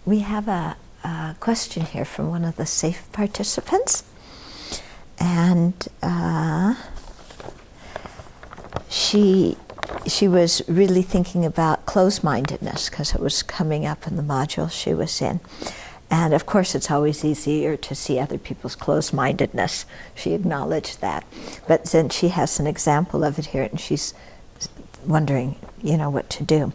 we have a question here from one of the safe participants, and she was really thinking about closed-mindedness because it was coming up in the module she was in. And of course it's always easier to see other people's closed-mindedness. She acknowledged that. But then she has an example of it here, and she's wondering, what to do.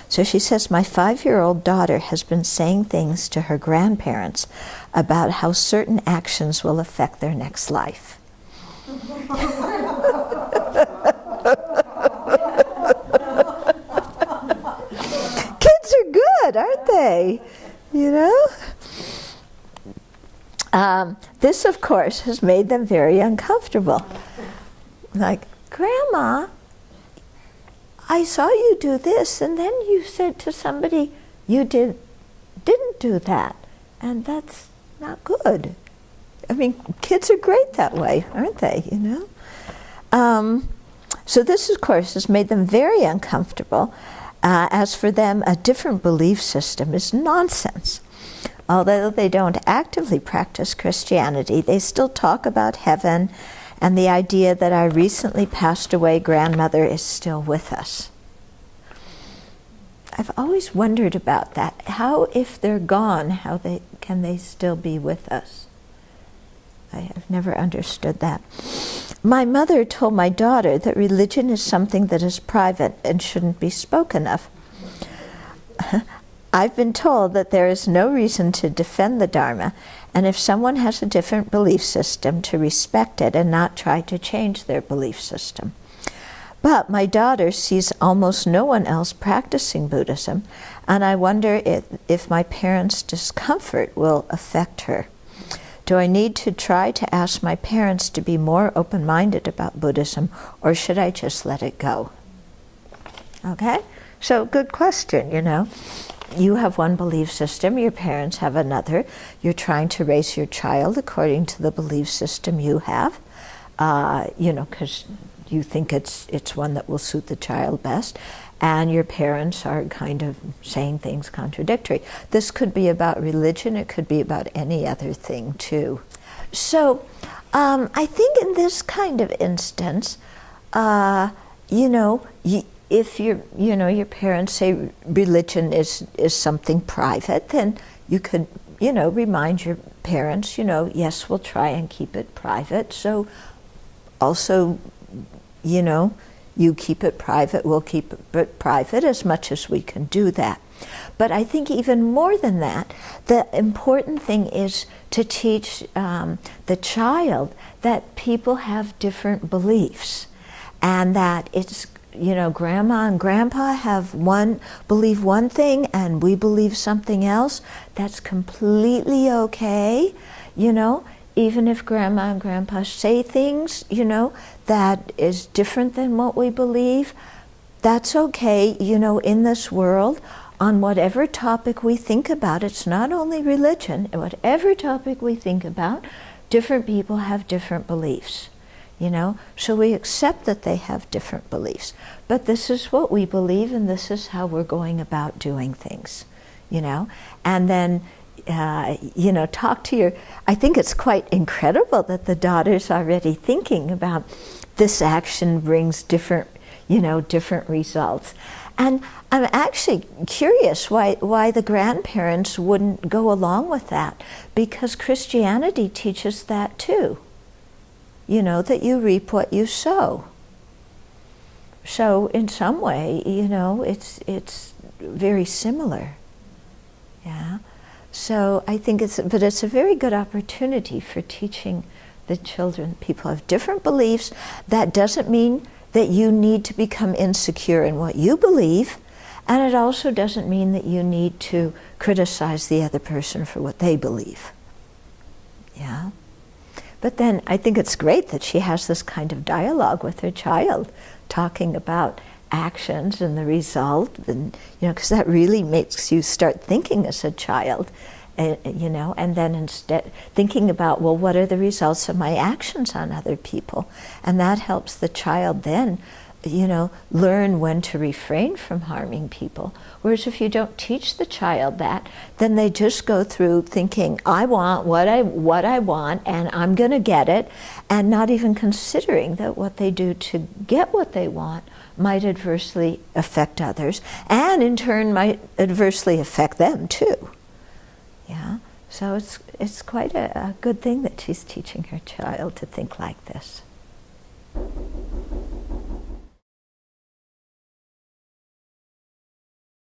So she says, my 5-year-old daughter has been saying things to her grandparents about how certain actions will affect their next life. Kids are good, aren't they? This, of course, has made them very uncomfortable. Like, Grandma, I saw you do this, and then you said to somebody you didn't do that, and that's not good. I mean, kids are great that way, aren't they, So this, of course, has made them very uncomfortable. As for them, a different belief system is nonsense. Although they don't actively practice Christianity, they still talk about heaven and the idea that our recently passed away grandmother is still with us. I've always wondered about that. How, if they're gone, can they still be with us? I have never understood that. My mother told my daughter that religion is something that is private and shouldn't be spoken of. I've been told that there is no reason to defend the Dharma, and if someone has a different belief system, to respect it and not try to change their belief system. But my daughter sees almost no one else practicing Buddhism, and I wonder if my parents' discomfort will affect her. Do I need to try to ask my parents to be more open-minded about Buddhism, or should I just let it go? Okay? So, good question, You have one belief system, your parents have another. You're trying to raise your child according to the belief system you have, because you think it's one that will suit the child best, and your parents are kind of saying things contradictory. This could be about religion, it could be about any other thing too. So, I think in this kind of instance, if your parents say religion is something private, then you could, remind your parents, yes, we'll try and keep it private. So also, you keep it private, we'll keep it private as much as we can do that. But I think even more than that, the important thing is to teach the child that people have different beliefs, and that it's, Grandma and Grandpa believe one thing and we believe something else. That's completely okay, even if Grandma and Grandpa say things, that is different than what we believe. That's okay, in this world, on whatever topic we think about. It's not only religion, whatever topic we think about, different people have different beliefs. So we accept that they have different beliefs. But this is what we believe, and this is how we're going about doing things, And then, talk to your... I think it's quite incredible that the daughter's already thinking about this action brings different results. And I'm actually curious why the grandparents wouldn't go along with that, because Christianity teaches that too. That you reap what you sow. So in some way, it's very similar. Yeah. So I think it's a very good opportunity for teaching the children. People have different beliefs. That doesn't mean that you need to become insecure in what you believe, and it also doesn't mean that you need to criticize the other person for what they believe. Yeah. But then I think it's great that she has this kind of dialogue with her child, talking about actions and the result, and because that really makes you start thinking as a child, and then instead thinking about, well, what are the results of my actions on other people? And that helps the child then, learn when to refrain from harming people. Whereas if you don't teach the child that, then they just go through thinking, I want what I want, and I'm going to get it, and not even considering that what they do to get what they want might adversely affect others, and in turn might adversely affect them too. Yeah. So it's quite a good thing that she's teaching her child to think like this.